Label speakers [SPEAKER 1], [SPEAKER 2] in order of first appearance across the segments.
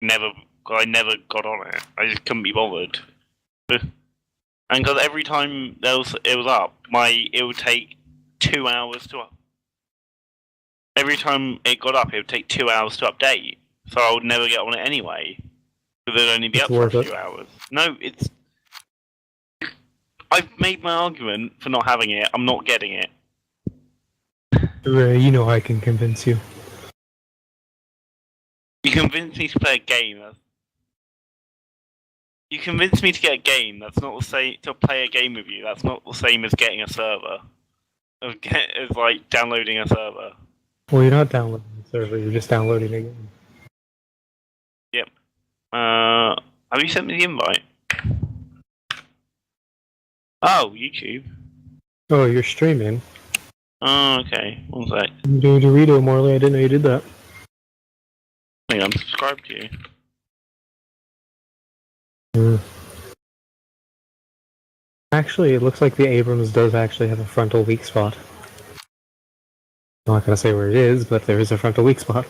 [SPEAKER 1] I never got on it. I just couldn't be bothered. And because every time it was up, it would take 2 hours to up. Every time it got up, it would take 2 hours to update. So I would never get on it anyway. Because it'd only be up for a few hours. No, it's... I've made my argument for not having it. I'm not getting it.
[SPEAKER 2] Ray, you know I can convince you.
[SPEAKER 1] You convinced me to play a game. You convinced me to get a game. That's not the same. To play a game with you. That's not the same as getting a server. As like downloading a server.
[SPEAKER 2] Well, you're not downloading the server. You're just downloading a game.
[SPEAKER 1] Yep. Have you sent me the invite? Oh, YouTube.
[SPEAKER 2] Oh, you're streaming.
[SPEAKER 1] Oh, okay. One sec.
[SPEAKER 2] I'm doing Dorito, Morley. I didn't know you did that.
[SPEAKER 1] I think I'm subscribed to you.
[SPEAKER 2] Actually, it looks like the Abrams does actually have a frontal weak spot. I'm not gonna say where it is, but there is a frontal weak spot.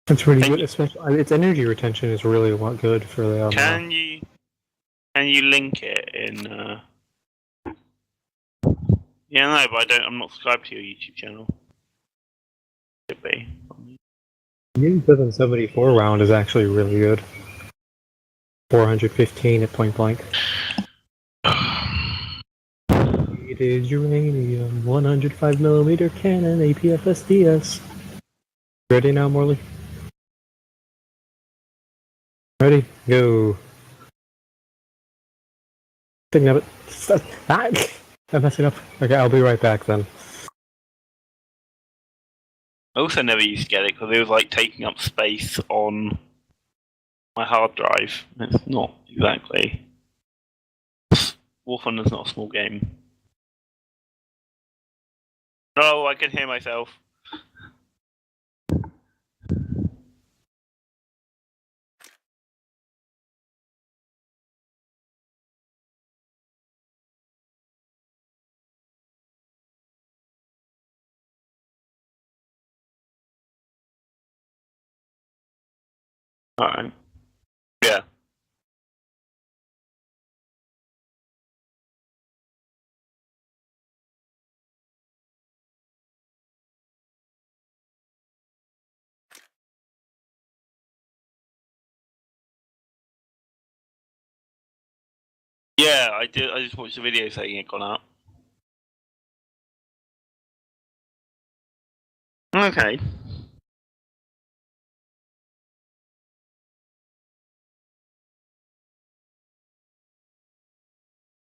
[SPEAKER 2] It's really good, especially its energy retention is really good for the.
[SPEAKER 1] Can you link it in? Yeah, no, but I'm not subscribed to your YouTube channel. Should be.
[SPEAKER 2] The 774 round is actually really good. 415 at point blank. It is uranium, 105mm cannon, APFS DS. Ready now, Morley? Ready? Go. Thinking of it. I'm messing up. Okay, I'll be right back then.
[SPEAKER 1] I also never used to get it because it was like taking up space on my hard drive. It's not exactly. War Thunder's not a small game. No, I can hear myself. Alright. Yeah. Yeah, I did. I just watched the video saying it gone up. Okay.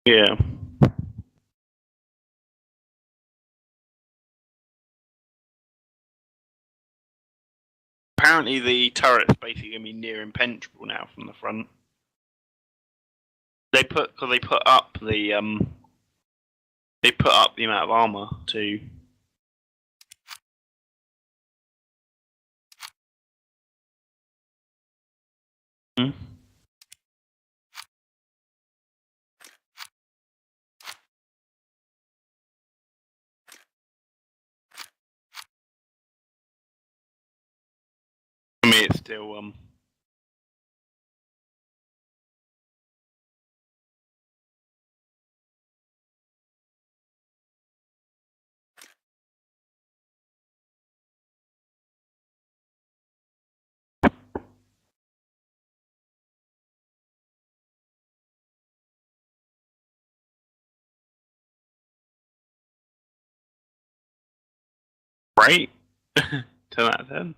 [SPEAKER 1] Yeah. Apparently the turret's basically gonna be near impenetrable now from the front. They put up the amount of armor to. Hmm? I mean, it's still right. 10 out of 10.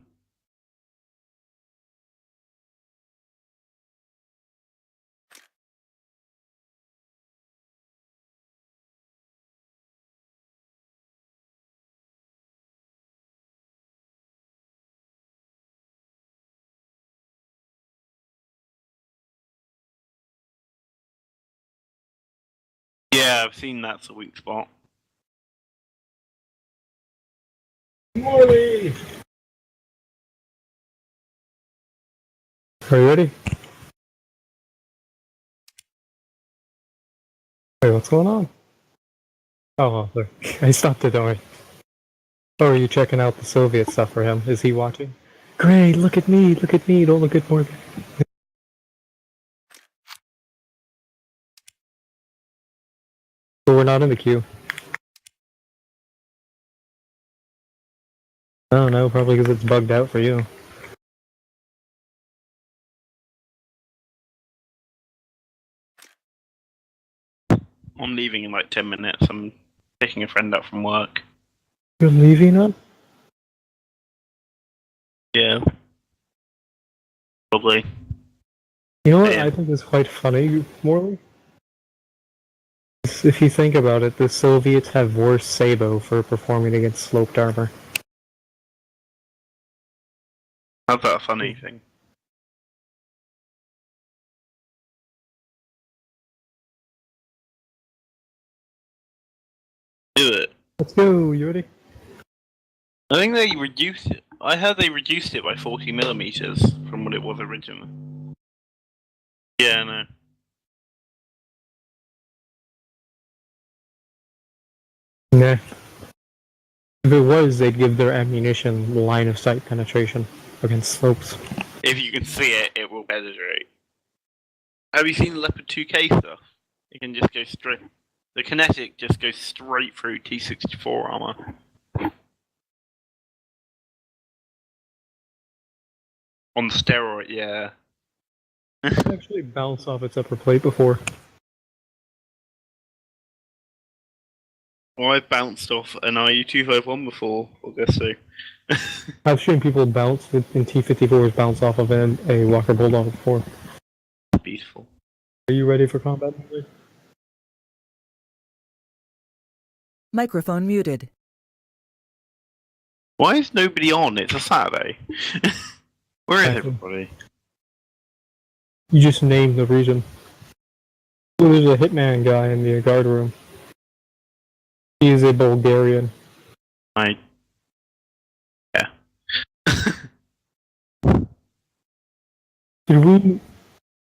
[SPEAKER 1] Yeah, I've seen that's a weak spot.
[SPEAKER 2] Morley! Are you ready? Wait, what's going on? Oh, there. I stopped it, don't worry. Oh, are you checking out the Soviet stuff for him? Is he watching? Great, look at me, don't look at Morgan. But we're not in the queue. Oh no, probably because it's bugged out for you.
[SPEAKER 1] I'm leaving in like 10 minutes. I'm picking a friend up from work.
[SPEAKER 2] You're leaving us?
[SPEAKER 1] Yeah. Probably.
[SPEAKER 2] You know what
[SPEAKER 1] Yeah.
[SPEAKER 2] I think is quite funny, Morley? If you think about it, the Soviets have worse Sabo for performing against sloped armor.
[SPEAKER 1] How's that a funny thing? Do it.
[SPEAKER 2] Let's go, you ready?
[SPEAKER 1] I think they reduced it. I heard they reduced it by 40 millimeters from what it was originally. Yeah, no.
[SPEAKER 2] Nah. If it was, they'd give their ammunition line of sight penetration against slopes.
[SPEAKER 1] If you can see it, it will penetrate. Have you seen the Leopard 2K stuff? It can just go straight. The kinetic just goes straight through T-64 armor. On steroid, yeah.
[SPEAKER 2] I've actually bounced off its upper plate before.
[SPEAKER 1] Well, I've bounced off an IU-251 before, Augusto.
[SPEAKER 2] I've seen people bounce in T-54s bounce off of a Walker Bulldog before.
[SPEAKER 1] Beautiful.
[SPEAKER 2] Are you ready for combat?
[SPEAKER 3] Microphone muted.
[SPEAKER 1] Why is nobody on? It's a Saturday. Where is
[SPEAKER 2] Exactly.
[SPEAKER 1] everybody?
[SPEAKER 2] You just named the region. Oh, there's a hitman guy in the guard room. He is a Bulgarian.
[SPEAKER 1] Yeah.
[SPEAKER 2] Did we?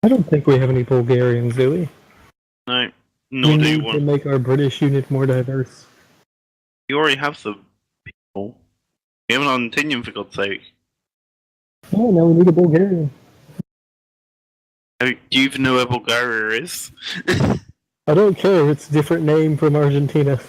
[SPEAKER 2] I don't think we have any Bulgarians, do we?
[SPEAKER 1] No.
[SPEAKER 2] We
[SPEAKER 1] Nor do
[SPEAKER 2] need
[SPEAKER 1] you
[SPEAKER 2] to
[SPEAKER 1] want.
[SPEAKER 2] make our British unit more diverse.
[SPEAKER 1] You already have the people. You have an Argentinian, for God's sake.
[SPEAKER 2] Oh, now we need a Bulgarian.
[SPEAKER 1] Do you even know where Bulgaria is?
[SPEAKER 2] I don't care. It's a different name from Argentina.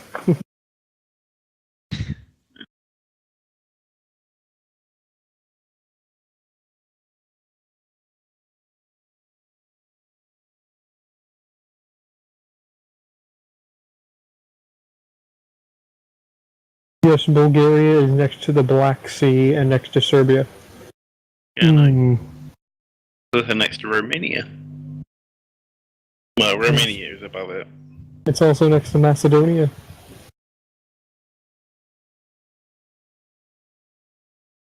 [SPEAKER 2] Yes, Bulgaria is next to the Black Sea and next to Serbia.
[SPEAKER 1] Yeah, no. They're next to Romania. Well, Romania is above it.
[SPEAKER 2] It's also next to Macedonia.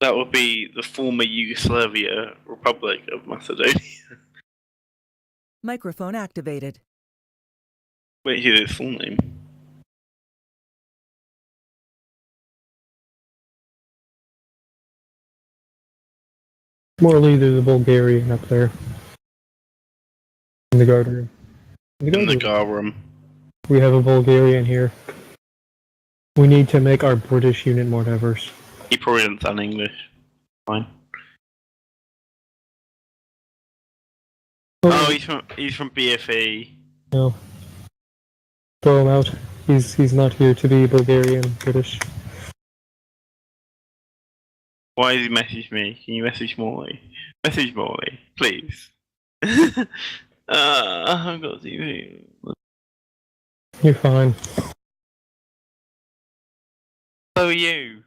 [SPEAKER 1] That would be the former Yugoslavia Republic of Macedonia.
[SPEAKER 3] Microphone activated.
[SPEAKER 1] Wait, here's its full name.
[SPEAKER 2] Morley, there's a Bulgarian up there. In the guard room.
[SPEAKER 1] In the guard room.
[SPEAKER 2] We have a Bulgarian here. We need to make our British unit more diverse.
[SPEAKER 1] He probably doesn't sound English. Fine. Oh, he's from BFE.
[SPEAKER 2] No. Throw him out. He's not here to be Bulgarian, British.
[SPEAKER 1] Why does he message me? Can you message Morley? Message Morley, please. I've got TV.
[SPEAKER 2] You're fine.
[SPEAKER 1] So are you.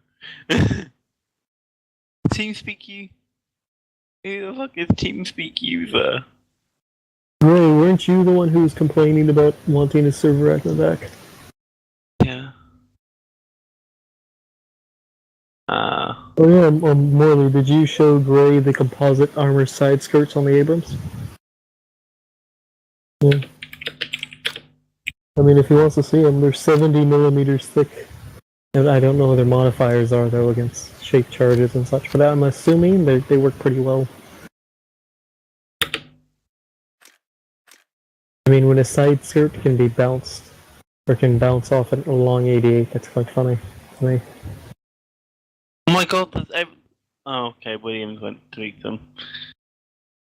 [SPEAKER 1] TeamSpeak you? Who the fuck is TeamSpeak user?
[SPEAKER 2] Ray, weren't you the one who was complaining about wanting a server at the back?
[SPEAKER 1] Yeah.
[SPEAKER 2] Oh yeah, Morley, did you show Gray the composite armor side skirts on the Abrams? Yeah. I mean, if he wants to see them, they're 70 millimeters thick. And I don't know what their modifiers are, though, against shape charges and such, but I'm assuming they work pretty well. I mean, when a side skirt can be bounced freaking bounce off a long 88. That's quite funny to me.
[SPEAKER 1] Oh my god, oh, okay, Williams went to tweak them.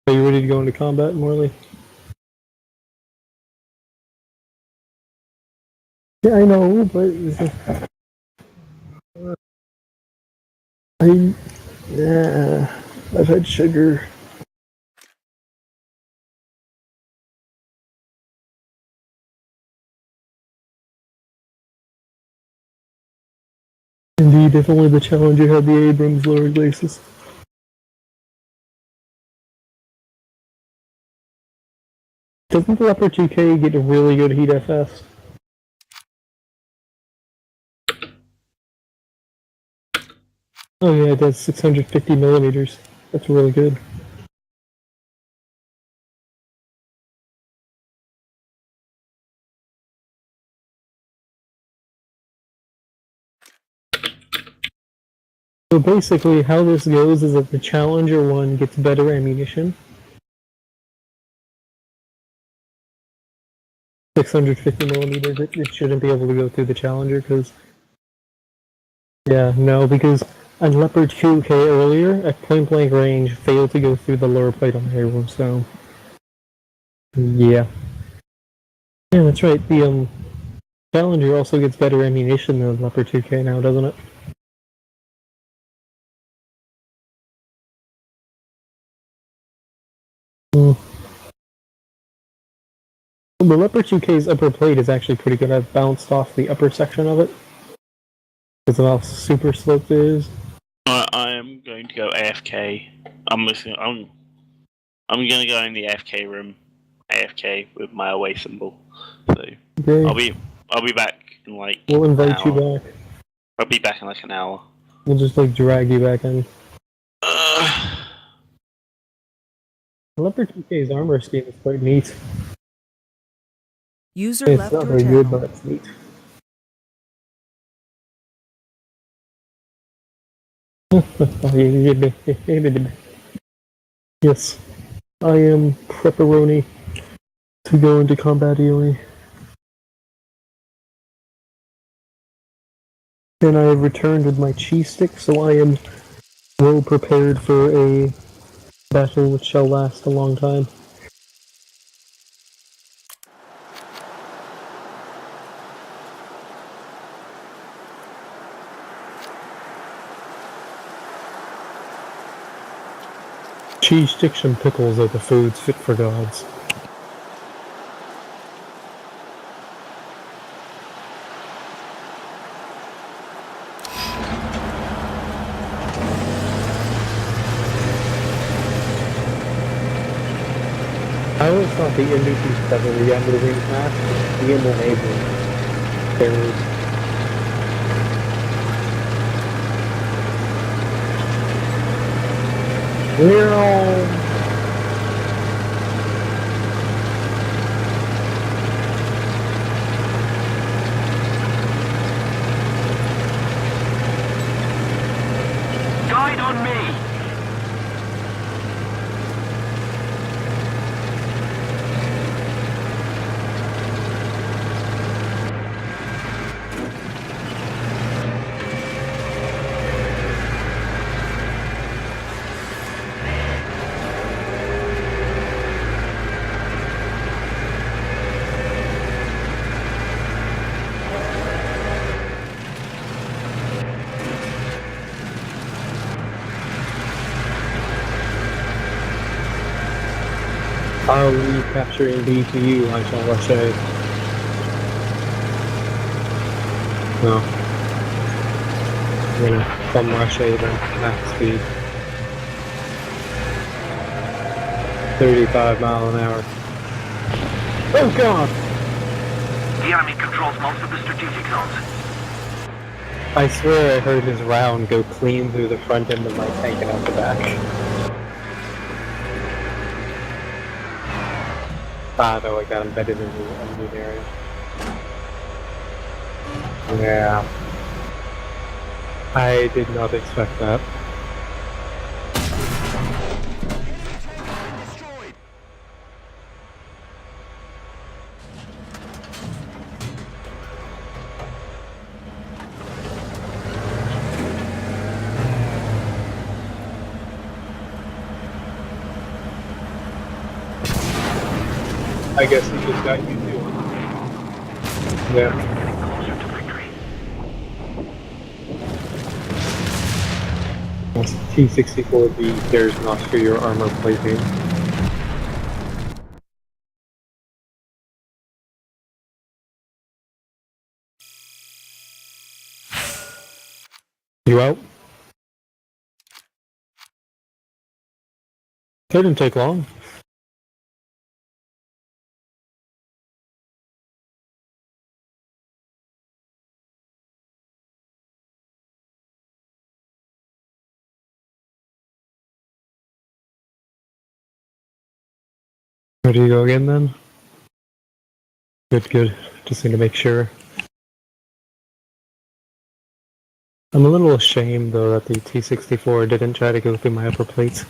[SPEAKER 2] Are you ready to go into combat, Morley? Yeah, I know, but I've had sugar. Indeed, if only the Challenger had the Abrams lower glacis. Doesn't the Leopard 2K get a really good heat FS? Oh yeah, it does 650 millimeters. That's really good. So basically, how this goes is that the Challenger one gets better ammunition. 650 millimeters, it shouldn't be able to go through the Challenger, because... Yeah, no, because a Leopard 2K earlier, at point-blank range, failed to go through the lower plate on the Abrams, so... Yeah. Yeah, that's right, the, Challenger also gets better ammunition than Leopard 2K now, doesn't it? Mm. The Leopard 2K's upper plate is actually pretty good. I've bounced off the upper section of it. Because of how super sloped it is.
[SPEAKER 1] I am going to go AFK. I'm going to go in the AFK room, AFK with my away symbol. So
[SPEAKER 2] Okay.
[SPEAKER 1] I'll be back in like.
[SPEAKER 2] We'll invite you back.
[SPEAKER 1] I'll be back in like an hour.
[SPEAKER 2] We'll just like drag you back in. Leopard 2K's armor scheme is quite neat.
[SPEAKER 3] User
[SPEAKER 2] It's
[SPEAKER 3] left
[SPEAKER 2] not
[SPEAKER 3] your
[SPEAKER 2] very
[SPEAKER 3] channel.
[SPEAKER 2] good, but it's neat. Yes, I am Prepperoni to go into combat EOE. And I have returned with my cheese stick, so I am well prepared for a battle which shall last a long time. Cheese sticks and pickles are the foods fit for gods. I always thought the NBC stuff when we got moving fast, the enabling. There we're all...
[SPEAKER 4] Guide on me!
[SPEAKER 2] I'll leave capturing B to you, I shall rush A. No. I'm gonna come rush A then, max speed. 35 mile an hour. Oh god!
[SPEAKER 4] The enemy controls most of the strategic zones.
[SPEAKER 2] I swear I heard his round go clean through the front end of my tank and out the back. Ah, no, I got embedded in the unknown area. Yeah. I did not expect that.
[SPEAKER 3] I guess he just got you too. Yeah.
[SPEAKER 4] Getting closer to victory.
[SPEAKER 2] T64B cares not for your armor plating. You out? That didn't take long. Where do you go again then? Good, good. Just need to make sure. I'm a little ashamed though that the T64 didn't try to go through my upper plates.